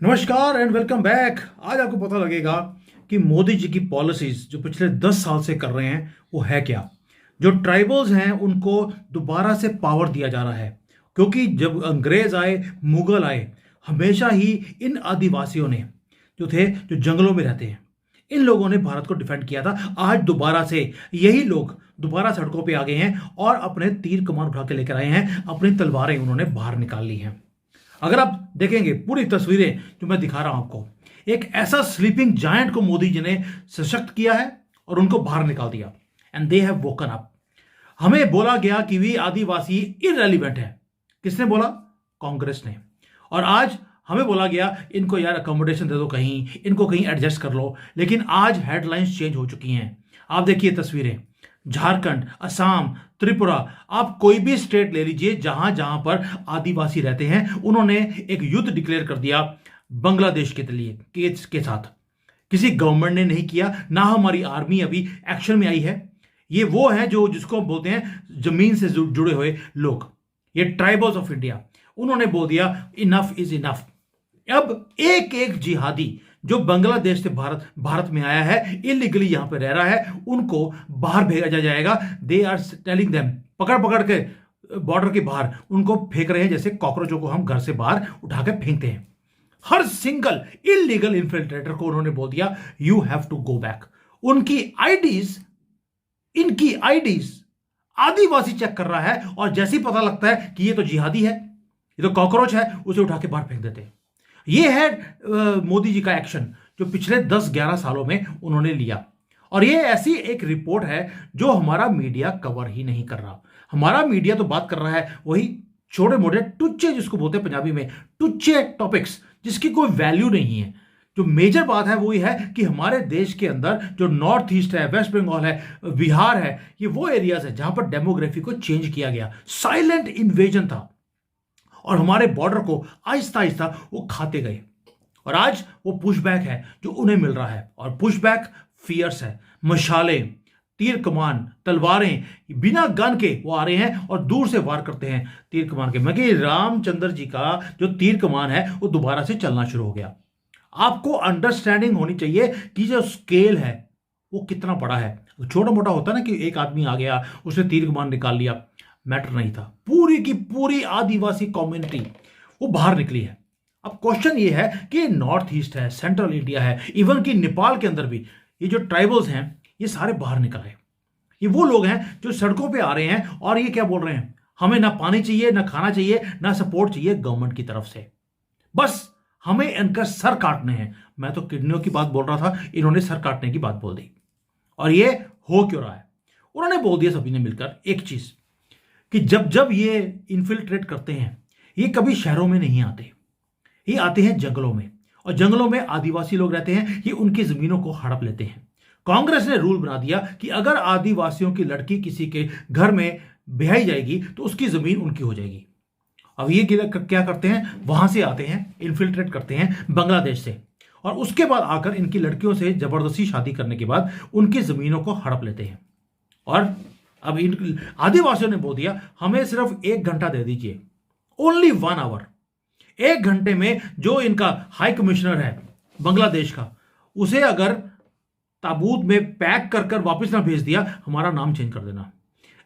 नमस्कार and welcome back. आज आपको पता लगेगा कि मोदी जी की पॉलिसीज जो पिछले 10 साल से कर रहे हैं वो है क्या। जो ट्राइबल्स हैं उनको दोबारा से पावर दिया जा रहा है, क्योंकि जब अंग्रेज आए, मुगल आए, हमेशा ही इन आदिवासियों ने जो थे, जो जंगलों में रहते हैं, इन लोगों ने भारत को डिफेंड किया था। आज दोबारा से यही लोग दोबारा सड़कों पे आ गए हैं और अपने तीर कमान उठा के लेकर आए हैं, अपनी तलवारें उन्होंने बाहर निकाल ली हैं। अगर आप देखेंगे पूरी तस्वीरें जो मैं दिखा रहा हूं आपको, एक ऐसा स्लीपिंग जायंट को मोदी जी ने सशक्त किया है और उनको बाहर निकाल दिया। And they have woken up. हमें बोला गया कि वी आदिवासी इररेलीवेंट है। किसने बोला? कांग्रेस ने। और आज हमें बोला गया इनको यार अकोमोडेशन दे दो, कहीं इनको कहीं एडजस्ट कर लो। लेकिन आज हेडलाइंस चेंज हो चुकी हैं। आप देखिए तस्वीरें, झारखंड, असम, त्रिपुरा, आप कोई भी स्टेट ले लीजिए, जहां जहां पर आदिवासी रहते हैं, उन्होंने एक युद्ध डिक्लेयर कर दिया बांग्लादेश के लिए के साथ। किसी गवर्नमेंट ने नहीं किया, ना हमारी आर्मी अभी एक्शन में आई है। ये वो है जो जिसको बोलते हैं जमीन से जुड़े हुए लोग, ये ट्राइबल्स ऑफ इंडिया। उन्होंने बोल दिया इनफ इज इनफ। अब एक एक जिहादी जो बांग्लादेश से भारत में आया है, इलीगली यहां पे रह रहा है, उनको बाहर भेजा जाएगा। दे आर टेलिंग देम, पकड़ पकड़ के बॉर्डर के बाहर उनको फेंक रहे हैं, जैसे कॉकरोचों को हम घर से बाहर उठा के फेंकते हैं। हर सिंगल इलीगल इन्फिल्ट्रेटर को उन्होंने बोल दिया you have to go back. इनकी आईडीज आदिवासी चेक कर रहा है, और जैसे ही पता लगता है कि ये तो जिहादी है, ये तो कॉकरोच है, उसे उठा के बाहर फेंक देते हैं। ये है मोदी जी का एक्शन जो पिछले 10-11 सालों में उन्होंने लिया। और ये ऐसी एक रिपोर्ट है जो हमारा मीडिया कवर ही नहीं कर रहा। हमारा मीडिया तो बात कर रहा है वही छोटे मोटे टुच्चे, जिसको बोलते हैं पंजाबी में टुच्चे टॉपिक्स, जिसकी कोई वैल्यू नहीं है। जो मेजर बात है वो ये है कि हमारे देश के अंदर जो नॉर्थ ईस्ट है, वेस्ट बंगाल है, बिहार है, ये वो एरियाज है जहां पर डेमोग्राफी को चेंज किया गया। साइलेंट इन्वेजन था और हमारे बॉर्डर को आहिस्ता आहिस्ता वो खाते गए। और आज वो पुशबैक है जो उन्हें मिल रहा है, और पुशबैक फियर्स है। मशालें, तीर कमान, तलवारें, बिना गन के वो आ रहे हैं और दूर से वार करते हैं तीर कमान के। मगर रामचंद्र जी का जो तीर कमान है वो दोबारा से चलना शुरू हो गया। आपको अंडरस्टैंडिंग होनी चाहिए कि जो स्केल है वो कितना बड़ा है। छोटा मोटा होता ना कि एक आदमी आ गया, उसने तीर कमान निकाल लिया, मैटर नहीं था। पूरी की पूरी आदिवासी कम्युनिटी वो बाहर निकली है। अब क्वेश्चन ये है कि नॉर्थ ईस्ट है, सेंट्रल इंडिया है, इवन कि नेपाल के अंदर भी ये जो ट्राइबल्स हैं ये सारे बाहर निकल आए। ये वो लोग हैं जो सड़कों पे आ रहे हैं और ये क्या बोल रहे हैं, हमें ना पानी चाहिए, ना खाना चाहिए, ना सपोर्ट चाहिए गवर्नमेंट की तरफ से, बस हमें इनका सर काटने हैं। मैं तो किडनियों की बात बोल रहा था, इन्होंने सर काटने की बात बोल दी। और ये हो क्यों रहा है? उन्होंने बोल दिया सभी ने मिलकर एक चीज, कि जब जब ये इन्फिल्ट्रेट करते हैं, ये कभी शहरों में नहीं आते, ये आते हैं जंगलों में। और जंगलों में आदिवासी लोग रहते हैं, ये उनकी जमीनों को हड़प लेते हैं। कांग्रेस ने रूल बना दिया कि अगर आदिवासियों की लड़की किसी के घर में ब्याही जाएगी तो उसकी जमीन उनकी हो जाएगी। अब ये क्या करते हैं, वहां से आते हैं, इन्फिल्ट्रेट करते हैं बांग्लादेश से, और उसके बाद आकर इनकी लड़कियों से जबरदस्ती शादी करने के बाद उनकी जमीनों को हड़प लेते हैं। और अब इन आदिवासियों ने बोल दिया हमें सिर्फ 1 घंटा दे दीजिए, ओनली 1 आवर। 1 घंटे में जो इनका हाई कमिश्नर है बांग्लादेश का, उसे अगर ताबूत में पैक कर कर वापस ना भेज दिया, हमारा नाम चेंज कर देना।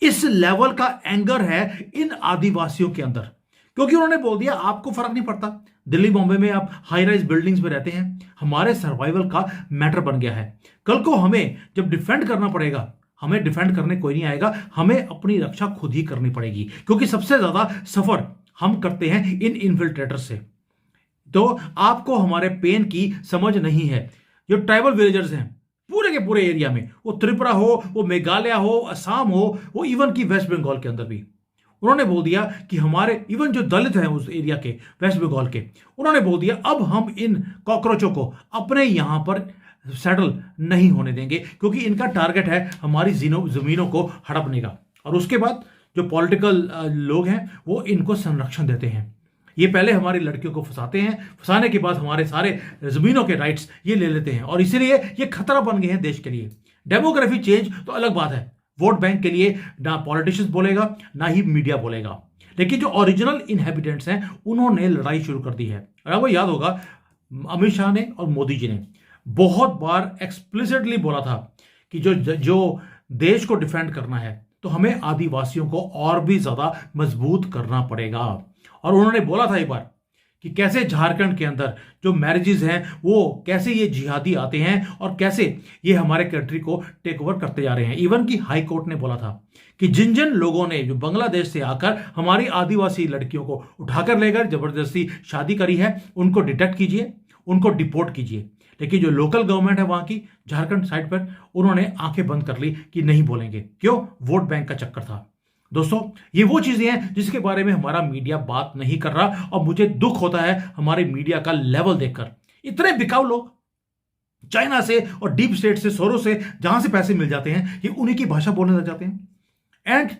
इस लेवल का एंगर है इन आदिवासियों के अंदर, क्योंकि उन्होंने बोल दिया आपको फर्क नहीं पड़ता, दिल्ली बॉम्बे में आप हाई राइज बिल्डिंग्स में रहते हैं, हमारे सर्वाइवल का मैटर बन गया है। कल को हमें जब डिफेंड करना पड़ेगा, हमें डिफेंड करने कोई नहीं आएगा, हमें अपनी रक्षा खुद ही करनी पड़ेगी, क्योंकि सबसे ज्यादा सफर हम करते हैं इन इन्फिल्ट्रेटर से। तो आपको हमारे पेन की समझ नहीं है। जो ट्राइबल विलेजर्स हैं पूरे के पूरे एरिया में, वो त्रिपुरा हो, वो मेघालय हो, असम हो, वो इवन की वेस्ट बंगाल के अंदर भी, उन्होंने बोल दिया कि हमारे इवन जो दलित हैं उस एरिया के, वेस्ट बंगाल के, उन्होंने बोल दिया अब हम इन कॉकरोचों को अपने यहां पर सेटल नहीं होने देंगे, क्योंकि इनका टारगेट है हमारी जमीनों को हड़पने का। और उसके बाद जो पॉलिटिकल लोग हैं वो इनको संरक्षण देते हैं। ये पहले हमारी लड़कियों को फंसाते हैं, फंसाने के बाद हमारे सारे जमीनों के राइट्स ये ले लेते हैं, और इसीलिए ये खतरा बन गए हैं देश के लिए। डेमोग्राफी चेंज तो अलग बात है, वोट बैंक के लिए ना पॉलिटिशियंस बोलेगा ना ही मीडिया बोलेगा, लेकिन जो ओरिजिनल इनहेबिटेंट्स हैं उन्होंने लड़ाई शुरू कर दी है। और आपको याद होगा अमित शाह ने और मोदी जी ने बहुत बार एक्सप्लिसिटली बोला था कि जो जो देश को डिफेंड करना है तो हमें आदिवासियों को और भी ज्यादा मजबूत करना पड़ेगा। और उन्होंने बोला था एक बार कि कैसे झारखंड के अंदर जो मैरिजेस हैं वो कैसे ये जिहादी आते हैं और कैसे ये हमारे कंट्री को टेक ओवर करते जा रहे हैं। इवन कि हाई कोर्ट ने बोला था कि जिन जिन लोगों ने जो बांग्लादेश से आकर हमारी आदिवासी लड़कियों को उठाकर लेकर जबरदस्ती शादी करी है उनको डिटेक्ट कीजिए, उनको डिपोर्ट कीजिए। लेकिन जो लोकल गवर्नमेंट है वहां की झारखंड साइड पर, उन्होंने आंखें बंद कर ली कि नहीं बोलेंगे। क्यों? वोट बैंक का चक्कर था। दोस्तों, ये वो चीजें हैं जिसके बारे में हमारा मीडिया बात नहीं कर रहा और मुझे दुख होता है हमारे मीडिया का लेवल देखकर। इतने बिकाऊ लोग चाइना से और डीप स्टेट से, सोरो से, जहां से पैसे मिल जाते हैं, ये उन्हीं की भाषा बोलने लग जाते हैं। एंड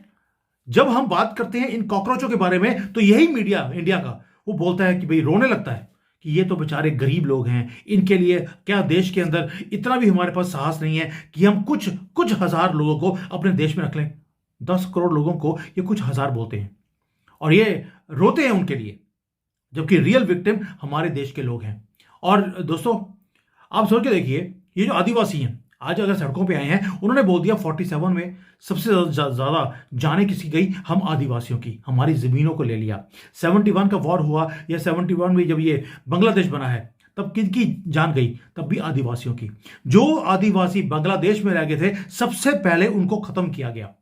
जब हम बात करते हैं इन कॉकरोचों के बारे में तो यही मीडिया इंडिया का वो बोलता है कि भाई, रोने लगता है कि ये तो बेचारे गरीब लोग हैं, इनके लिए क्या देश के अंदर इतना भी हमारे पास साहस नहीं है कि हम कुछ हजार लोगों को अपने देश में रख लें। 10 करोड़ लोगों को ये कुछ हजार बोलते हैं और ये रोते हैं उनके लिए, जबकि रियल विक्टिम हमारे देश के लोग हैं। और दोस्तों, आप सोच के देखिए, ये जो आदिवासी हैं आज अगर सड़कों पे आए हैं, उन्होंने बोल दिया 47 में सबसे ज्यादा जाने किसी गई हम आदिवासियों की, हमारी जमीनों को ले लिया। 71 का वॉर हुआ या 71 में जब ये बांग्लादेश बना है तब किनकी जान गई? तब भी आदिवासियों की। जो आदिवासी बांग्लादेश में रह गए थे सबसे पहले उनको खत्म किया गया।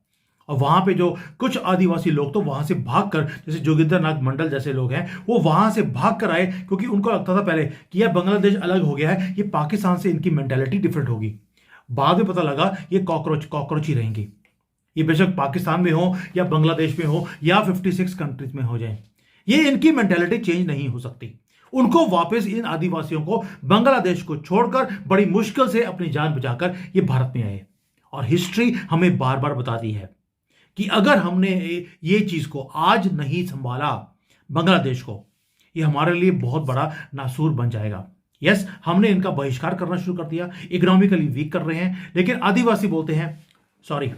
और वहां पे जो कुछ आदिवासी लोग तो वहां से भागकर, जैसे जोगिंदर नाथ मंडल जैसे लोग हैं, वो वहां से भागकर आए क्योंकि उनको लगता था पहले कि यह बांग्लादेश अलग हो गया है, ये पाकिस्तान से इनकी मेंटेलिटी डिफरेंट होगी। बाद में पता लगा ये कॉकरोच ही रहेंगी। ये बेशक पाकिस्तान में हो या बांग्लादेश में हो या 56 कंट्रीज में हो जाए, ये इनकी मेंटेलिटी चेंज नहीं हो सकती। उनको वापस, इन आदिवासियों को बांग्लादेश को छोड़कर बड़ी मुश्किल से अपनी जान बचाकर ये भारत में आए। और हिस्ट्री हमें बार बार बताती है कि अगर हमने ये चीज को आज नहीं संभाला, बांग्लादेश को, ये हमारे लिए बहुत बड़ा नासूर बन जाएगा। यस, हमने इनका बहिष्कार करना शुरू कर दिया, इकोनॉमिकली वीक कर रहे हैं, लेकिन आदिवासी बोलते हैं सॉरी,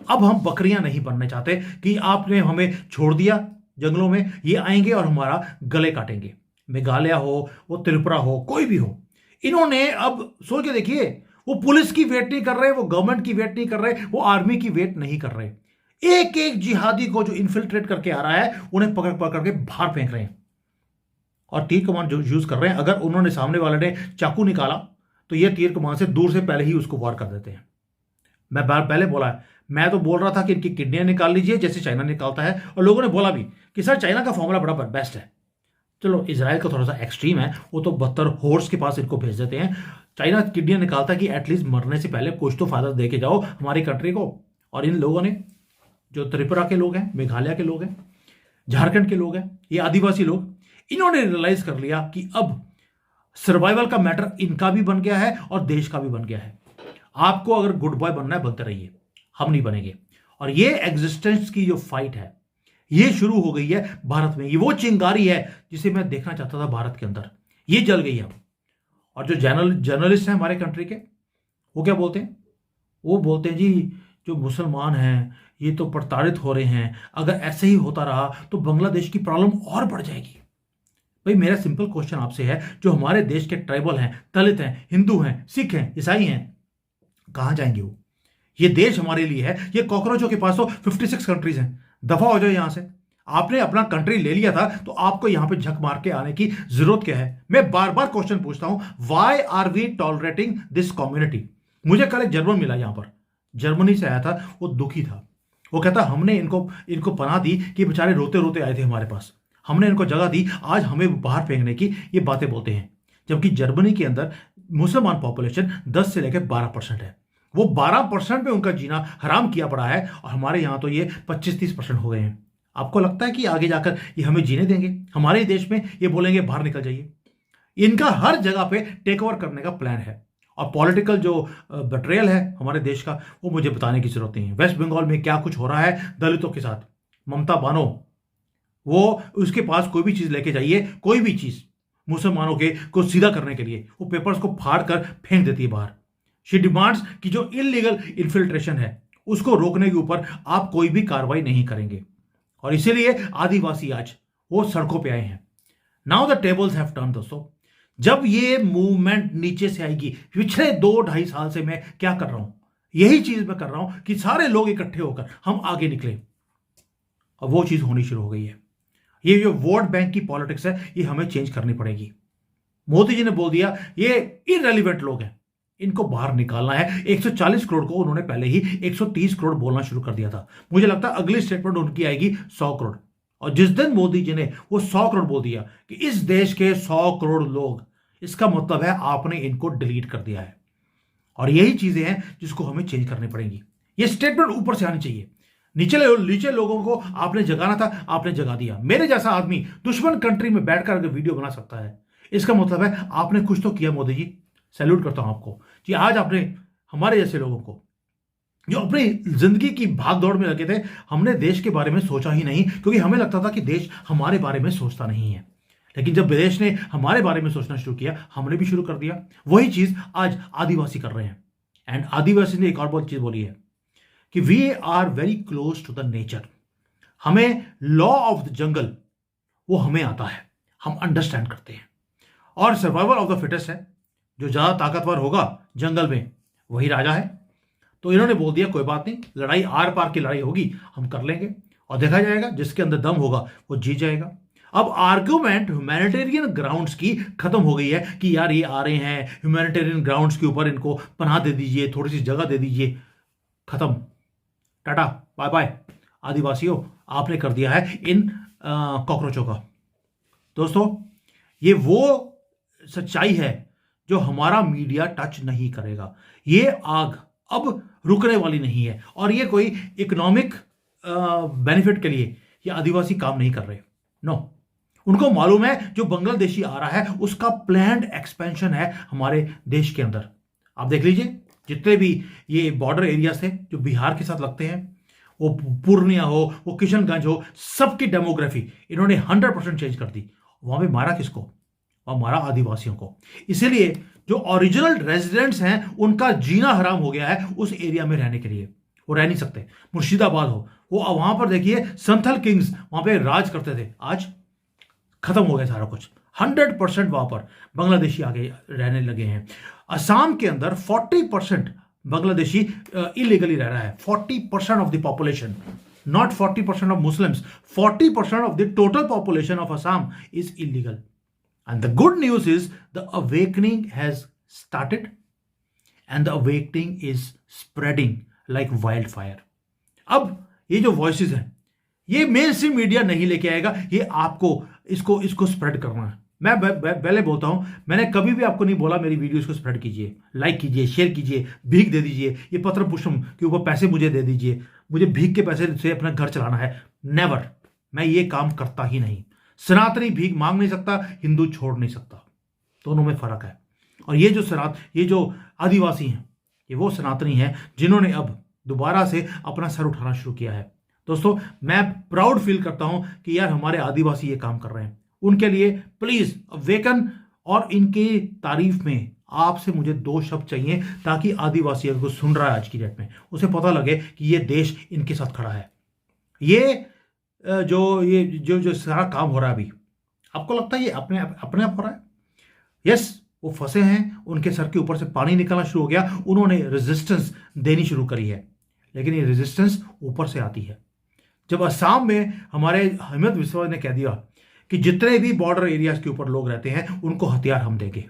अब हम बकरियां नहीं बनना चाहते कि आपने हमें छोड़ दिया जंगलों में, ये आएंगे और हमारा गले काटेंगे। मेघालय हो, वो त्रिपुरा हो, कोई भी हो, इन्होंने अब सोच के देखिए, वो पुलिस की वेट नहीं कर रहे, वो गवर्नमेंट की वेट नहीं कर रहे, वो आर्मी की वेट नहीं कर रहे। एक एक जिहादी को जो इन्फिल्ट्रेट करके आ रहा है उन्हें पकड़ पकड़ के बाहर फेंक रहे हैं और तीर कमान जो यूज कर रहे हैं। अगर उन्होंने, सामने वाले ने चाकू निकाला तो ये तीर कमान से दूर से पहले ही उसको वार कर देते हैं। मैं पहले बोला है, मैं तो बोल रहा था कि इनकी किडनियां निकाल लीजिए जैसे चाइना निकालता है, और लोगों ने बोला भी कि सर चाइना का फॉर्मूला बड़ा बेस्ट है। चलो, इजराइल का थोड़ा सा एक्सट्रीम है, वो तो 72 हॉर्स के पास इनको भेज देते हैं। चाइना किडनियां निकालता है कि एटलीस्ट मरने से पहले कुछ तो फायदा दे के जाओ हमारी कंट्री को। और इन लोगों ने, जो त्रिपुरा के लोग हैं, मेघालय के लोग हैं, झारखंड के लोग हैं, ये आदिवासी लोग, इन्होंने रियलाइज कर लिया कि अब सर्वाइवल का मैटर इनका भी बन गया है और देश का भी बन गया है। आपको अगर गुड बॉय बनना है, बनते रहिए, हम नहीं बनेंगे। और ये एग्जिस्टेंस की जो फाइट है ये शुरू हो गई है भारत में। ये वो चिंगारी है जिसे मैं देखना चाहता था भारत के अंदर, ये जल गई है। और जो जर्नलिस्ट हैं हमारे कंट्री के, वो क्या बोलते हैं? वो बोलते हैं जी जो मुसलमान हैं ये तो प्रताड़ित हो रहे हैं, अगर ऐसे ही होता रहा तो बांग्लादेश की प्रॉब्लम और बढ़ जाएगी। भाई, मेरा सिंपल क्वेश्चन आपसे है, जो हमारे देश के ट्राइबल हैं, दलित हैं, हिंदू हैं, सिख हैं, ईसाई हैं, कहां जाएंगे वो? ये देश हमारे लिए है, ये कॉकरोचों के पास तो 56 कंट्रीज हैं। दफा हो जाए यहां से। आपने अपना कंट्री ले लिया था तो आपको यहां पे झक मार के आने की जरूरत क्या है? मैं बार बार क्वेश्चन पूछता हूं, why are we tolerating this community? मुझे कल एक जर्मन मिला यहां पर, जर्मनी से आया था, वो दुखी था। वो कहता हमने इनको पनाह दी कि बेचारे रोते रोते आए थे हमारे पास, हमने इनको जगह दी, आज हमें बाहर फेंकने की ये बातें बोलते हैं। जबकि जर्मनी के अंदर मुसलमान पॉपुलेशन 10 से लेकर 12% है। वो 12% में उनका जीना हराम किया पड़ा है और हमारे यहां तो ये 25-30% हो गए हैं। आपको लगता है कि आगे जाकर ये हमें जीने देंगे? हमारे देश में ये बोलेंगे बाहर निकल जाइए। इनका हर जगह पे टेक ओवर करने का प्लान है। और पॉलिटिकल जो बट्रेयल है हमारे देश का, वो मुझे बताने की जरूरत नहीं है। वेस्ट बंगाल में क्या कुछ हो रहा है दलितों के साथ, ममता बानो, वो उसके पास कोई भी चीज लेके जाइए, कोई भी चीज मुसलमानों के को सीधा करने के लिए, वो पेपर्स को फाड़ कर फेंक देती है बाहर। शी डिमांड्स कि जो इलीगल इन्फिल्ट्रेशन है उसको रोकने के ऊपर आप कोई भी कार्रवाई नहीं करेंगे। और इसीलिए आदिवासी आज वो सड़कों पे आए हैं। Now the tables have turn दोस्तों। जब ये मूवमेंट नीचे से आएगी, पिछले 2-2.5 साल से मैं क्या कर रहा हूं, यही चीज मैं कर रहा हूं कि सारे लोग इकट्ठे होकर हम आगे निकले, और वो चीज होनी शुरू हो गई है। ये जो वोट बैंक की पॉलिटिक्स है, ये हमें चेंज करनी पड़ेगी। मोदी जी ने बोल दिया ये इररेलेवेंट लोग हैं, इनको बाहर निकालना है। 140 करोड़ को उन्होंने पहले ही 130 करोड़ बोलना शुरू कर दिया था। मुझे लगता है अगली स्टेटमेंट उनकी आएगी 100 करोड़। और जिस दिन मोदी जी ने वो 100 करोड़ बोल दिया कि इस देश के 100 करोड़ लोग, इसका मतलब है आपने इनको डिलीट कर दिया है। और यही चीजें हैं जिसको हमें चेंज करनी पड़ेंगी। ये स्टेटमेंट ऊपर से आनी चाहिए। नीचे लोगों को आपने जगाना था, आपने जगा दिया। मेरे जैसा आदमी दुश्मन कंट्री में बैठकर अगर वीडियो बना सकता है, इसका मतलब है आपने कुछ तो किया। मोदी जी, सैल्यूट करता हूं आपको कि आज आपने हमारे जैसे लोगों को जो अपनी जिंदगी की भाग दौड़ में लगे थे, हमने देश के बारे में सोचा ही नहीं, क्योंकि हमें लगता था कि देश हमारे बारे में सोचता नहीं है। लेकिन जब देश ने हमारे बारे में सोचना शुरू किया, हमने भी शुरू कर दिया। वही चीज आज आदिवासी कर रहे हैं। एंड आदिवासी ने एक और बहुत चीज बोली है कि we are very close to the nature. हमें लॉ ऑफ द जंगल वो हमें आता है, हम अंडरस्टैंड करते हैं। और सर्वाइवल ऑफ द फिटेस्ट है, जो ज्यादा ताकतवर होगा जंगल में वही राजा है। तो इन्होंने बोल दिया कोई बात नहीं, लड़ाई आर पार की लड़ाई होगी, हम कर लेंगे और देखा जाएगा, जिसके अंदर दम होगा वो जीत जाएगा। अब आर्ग्यूमेंट ह्यूमैनिटेरियन ग्राउंड्स की खत्म हो गई है कि यार ये आ रहे हैं ह्यूमैनिटेरियन ग्राउंड्स के ऊपर, इनको पनाह दे दीजिए, थोड़ी सी जगह दे दीजिए। खत्म, टाटा बाय बाय। आदिवासियों, आपने कर दिया है इन कॉकरोचों का। दोस्तों, ये वो सच्चाई है जो हमारा मीडिया टच नहीं करेगा। ये आग अब रुकने वाली नहीं है, और ये कोई इकोनॉमिक बेनिफिट के लिए ये आदिवासी काम नहीं कर रहे। नो, उनको मालूम है जो बांग्लादेशी आ रहा है उसका प्लान्ड एक्सपेंशन है हमारे देश के अंदर। आप देख लीजिए, जितने भी ये बॉर्डर एरियाज थे जो बिहार के साथ लगते हैं, वो पूर्णिया हो, वो किशनगंज हो, सबकी डेमोग्राफी इन्होंने 100% चेंज कर दी। वहां पे मारा किसको? वहां मारा आदिवासियों को। इसीलिए जो ओरिजिनल रेजिडेंट्स हैं उनका जीना हराम हो गया है उस एरिया में रहने के लिए, वो रह नहीं सकते। मुर्शिदाबाद हो, वो वहां पर देखिए संथल किंग्स वहां पे राज करते थे, आज खत्म हो गया सारा कुछ। 100% वहां पर बांग्लादेशी आगे रहने लगे हैं। असम के अंदर 40% बांग्लादेशी इलीगली रह रहा है। 40% of the population, not 40% of Muslims, 40% of the total population of Assam is illegal. And the good news is the awakening has started and the awakening is spreading like wildfire. अब ये जो वॉइसेस हैं, ये main stream media नहीं लेके आएगा, ये आपको इसको स्प्रेड करना है। मैं पहले बोलता हूं, मैंने कभी भी आपको नहीं बोला मेरी वीडियोस को स्प्रेड कीजिए, लाइक कीजिए, शेयर कीजिए, भीख दे दीजिए, ये पत्र पुष्पम के ऊपर पैसे मुझे दे दीजिए, मुझे भीख के पैसे से अपना घर चलाना है। नेवर, मैं ये काम करता ही नहीं। सनातनी भीख मांग नहीं सकता, हिंदू छोड़ नहीं सकता, दोनों में फर्क है। और ये जो आदिवासी हैं, ये वो सनातनी हैं जिन्होंने अब दोबारा से अपना सर उठाना शुरू किया है। दोस्तों, मैं प्राउड फील करता हूं कि यार हमारे आदिवासी ये काम कर रहे हैं। उनके लिए प्लीज अवेकन, और इनकी तारीफ में आपसे मुझे 2 शब्द चाहिए, ताकि आदिवासी अगर सुन रहा है आज की डेट में, उसे पता लगे कि ये देश इनके साथ खड़ा है। ये जो सारा काम हो रहा है अभी, आपको लगता है ये अपने आप हो रहा है? यस, वो फंसे हैं, उनके सर के ऊपर से पानी निकलना शुरू हो गया, उन्होंने रेजिस्टेंस देनी शुरू करी है। लेकिन ये रेजिस्टेंस ऊपर से आती है। जब असम में हमारे हिमंत बिस्वा ने कह दिया कि जितने भी बॉर्डर एरियाज के ऊपर लोग रहते हैं उनको हथियार हम देंगे,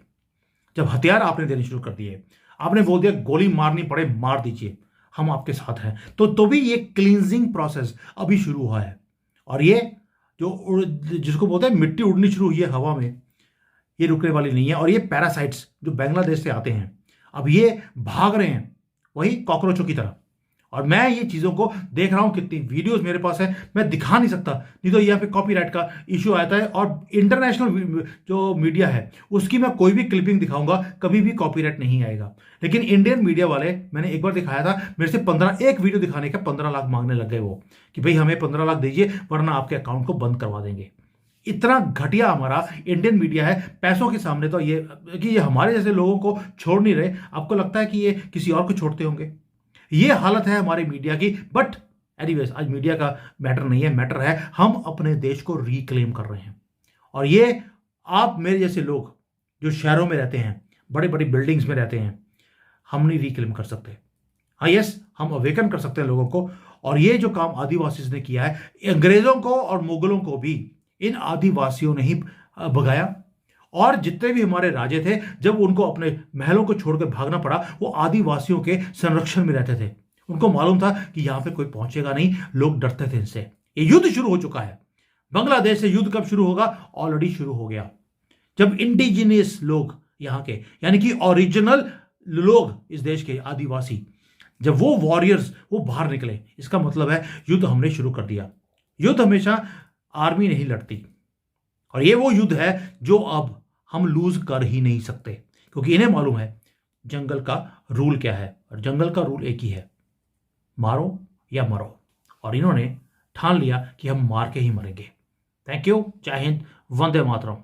जब हथियार आपने देने शुरू कर दिए, आपने बोल दिया गोली मारनी पड़े मार दीजिए, हम आपके साथ हैं, तो भी ये क्लींजिंग प्रोसेस अभी शुरू हुआ है। और ये जो जिसको बोलते हैं मिट्टी उड़नी शुरू हुई है हवा में, ये रुकने वाली नहीं है। और ये पैरासाइट्स जो बांग्लादेश से आते हैं, अब ये भाग रहे हैं वही कॉकरोचों की तरह। और मैं ये चीज़ों को देख रहा हूं, कितनी वीडियोस मेरे पास है, मैं दिखा नहीं सकता, नहीं तो यहाँ पे कॉपीराइट का इश्यू आता है। और इंटरनेशनल जो मीडिया है उसकी मैं कोई भी क्लिपिंग दिखाऊंगा, कभी भी कॉपीराइट नहीं आएगा। लेकिन इंडियन मीडिया वाले, मैंने एक बार दिखाया था, मेरे से एक वीडियो दिखाने का 15 लाख मांगने लग गए वो, कि भाई हमें 15 लाख दीजिए वरना आपके अकाउंट को बंद करवा देंगे। इतना घटिया हमारा इंडियन मीडिया है। पैसों के सामने तो ये हमारे जैसे लोगों को छोड़ नहीं रहे। आपको लगता है कि ये किसी और को छोड़ते होंगे? ये हालत है हमारे मीडिया की। बट एनीवेज, आज मीडिया का मैटर नहीं है, मैटर है हम अपने देश को रिक्लेम कर रहे हैं। और ये आप मेरे जैसे लोग जो शहरों में रहते हैं, बड़ी बड़ी बिल्डिंग्स में रहते हैं, हम नहीं रिक्लेम कर सकते। हाँ यस, हम अवेकन कर सकते हैं लोगों को। और ये जो काम आदिवासी ने किया है, अंग्रेजों को और मुगलों को भी इन आदिवासियों ने ही भगाया। और जितने भी हमारे राजे थे, जब उनको अपने महलों को छोड़कर भागना पड़ा, वो आदिवासियों के संरक्षण में रहते थे। उनको मालूम था कि यहां पे कोई पहुंचेगा नहीं, लोग डरते थे इनसे। ये युद्ध शुरू हो चुका है। बांग्लादेश से युद्ध कब शुरू होगा? ऑलरेडी शुरू हो गया। जब इंडिजिनियस लोग यहाँ के, यानी कि ओरिजिनल लोग, इस देश के आदिवासी, जब वो वॉरियर्स वो बाहर निकले, इसका मतलब है युद्ध हमने शुरू कर दिया। युद्ध हमेशा आर्मी नहीं लड़ती, और ये वो युद्ध है जो अब हम लूज कर ही नहीं सकते, क्योंकि इन्हें मालूम है जंगल का रूल क्या है। और जंगल का रूल एक ही है, मारो या मरो। और इन्होंने ठान लिया कि हम मार के ही मरेंगे। Thank you. जय हिंद। वंदे मातरम।